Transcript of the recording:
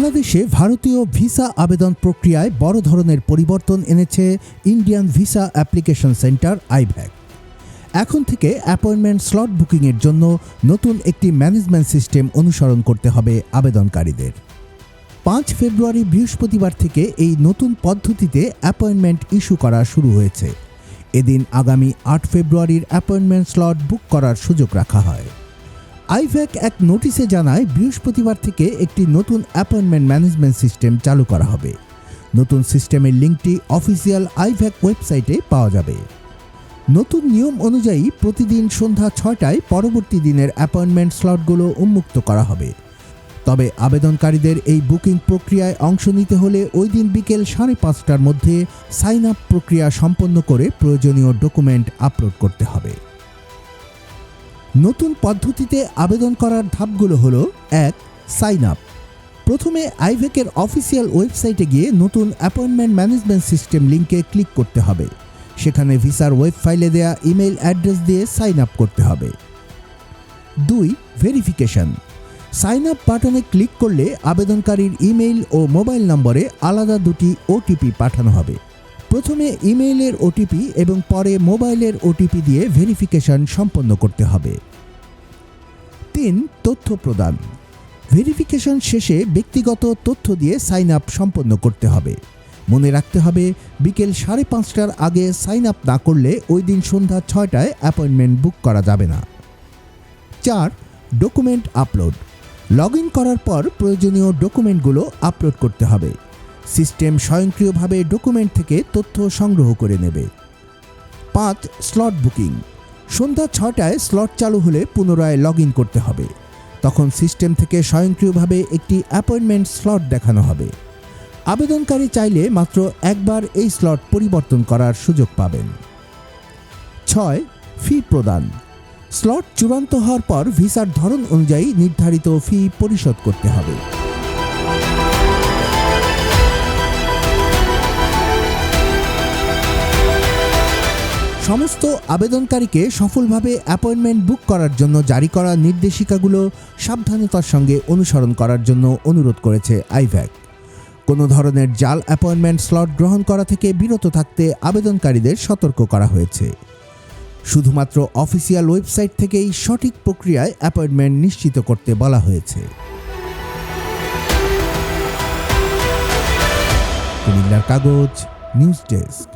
বাংলাদেশে ভারতীয় ভিসা আবেদন প্রক্রিয়ায় বড় ধরনের পরিবর্তন এনেছে Indian visa application centre IVAC. এখন থেকে অ্যাপয়েন্টমেন্ট স্লট বুকিংয়ের জন্য নতুন একটি ম্যানেজমেন্ট সিস্টেম অনুসরণ করতে হবে আবেদনকারীদের। 5 ফেব্রুয়ারি বৃহস্পতিবার থেকে এই নতুন পদ্ধতিতে অ্যাপয়েন্টমেন্ট ইস্যু করা শুরু হয়েছে। এদিন আগামী 8 ফেব্রুয়ারির অ্যাপয়েন্টমেন্ট স্লট বুক করার সুযোগ রাখা হয়। আইভ্যাক এক নোটিশে জানায় বৃহস্পতিবার থেকে একটি নতুন অ্যাপয়েন্টমেন্ট ম্যানেজমেন্ট সিস্টেম চালু করা হবে। নতুন সিস্টেমের লিঙ্কটি অফিসিয়াল আইভ্যাক ওয়েবসাইটে পাওয়া যাবে। নতুন নিয়ম অনুযায়ী প্রতিদিন সন্ধ্যা 6টায় পরবর্তী দিনের অ্যাপয়েন্টমেন্ট স্লটগুলো উন্মুক্ত করা হবে। তবে আবেদনকারীদের এই বুকিং প্রক্রিয়ায় অংশ নিতে হলে ওই দিন বিকেল 5:30টার মধ্যে সাইন আপ প্রক্রিয়া সম্পন্ন করে প্রয়োজনীয় ডকুমেন্ট আপলোড করতে হবে। নতুন পদ্ধতিতে আবেদন করার ধাপগুলো হলো: 1. Sign up. প্রথমে আইভ্যাকের অফিসিয়াল ওয়েবসাইটে গিয়ে নতুন অ্যাপয়েন্টমেন্ট ম্যানেজমেন্ট সিস্টেম লিঙ্কে ক্লিক করতে হবে। সেখানে ভিসার ওয়েব ফাইলে দেয়া ইমেইল অ্যাড্রেস দিয়ে সাইন আপ করতে হবে। 2. ভেরিফিকেশন। সাইন আপ বাটনে ক্লিক করলে আবেদনকারীর ইমেইল ও মোবাইল নম্বরে আলাদা দুটি ওটিপি পাঠানো হবে। প্রথমে ইমেইলের ওটিপি এবং পরে মোবাইলের ওটিপি দিয়ে ভেরিফিকেশন সম্পন্ন করতে হবে। 3. তথ্য প্রদান। ভেরিফিকেশন শেষে ব্যক্তিগত তথ্য দিয়ে সাইন আপ সম্পন্ন করতে হবে। মনে রাখতে হবে, বিকেল 5:30টার আগে সাইন আপ না করলে ওই দিন সন্ধ্যা 6টায় অ্যাপয়েন্টমেন্ট বুক করা যাবে না। 4. Document upload. লগ ইন করার পর প্রয়োজনীয় ডকুমেন্টগুলো আপলোড করতে হবে। সিস্টেম স্বয়ংক্রিয়ভাবে ডকুমেন্ট থেকে তথ্য সংগ্রহ করে নেবে। 5. Slot booking. সন্ধ্যা 6টায় স্লট চালু হলে পুনরায় লগ ইন করতে হবে। তখন সিস্টেম থেকে স্বয়ংক্রিয়ভাবে একটি অ্যাপয়েন্টমেন্ট স্লট দেখানো হবে। আবেদনকারী চাইলে মাত্র একবার এই স্লট পরিবর্তন করার সুযোগ পাবেন। 6. ফি প্রদান। স্লট চূড়ান্ত হওয়ার পর ভিসার ধরন অনুযায়ী নির্ধারিত ফি পরিশোধ করতে হবে। সমস্ত আবেদনকারীকে সফলভাবে অ্যাপয়েন্টমেন্ট বুক করার জন্য জারি করা নির্দেশিকাগুলো সাবধানতার সঙ্গে অনুসরণ করার জন্য অনুরোধ করেছে আইভ্যাক। কোনো ধরনের জাল অ্যাপয়েন্টমেন্ট স্লট গ্রহণ করা থেকে বিরত থাকতে আবেদনকারীদের সতর্ক করা হয়েছে। শুধুমাত্র অফিসিয়াল ওয়েবসাইট থেকেই সঠিক প্রক্রিয়ায় অ্যাপয়েন্টমেন্ট নিশ্চিত করতে বলা হয়েছে। কুমিল্লার কাগজ, নিউজ ডেস্ক।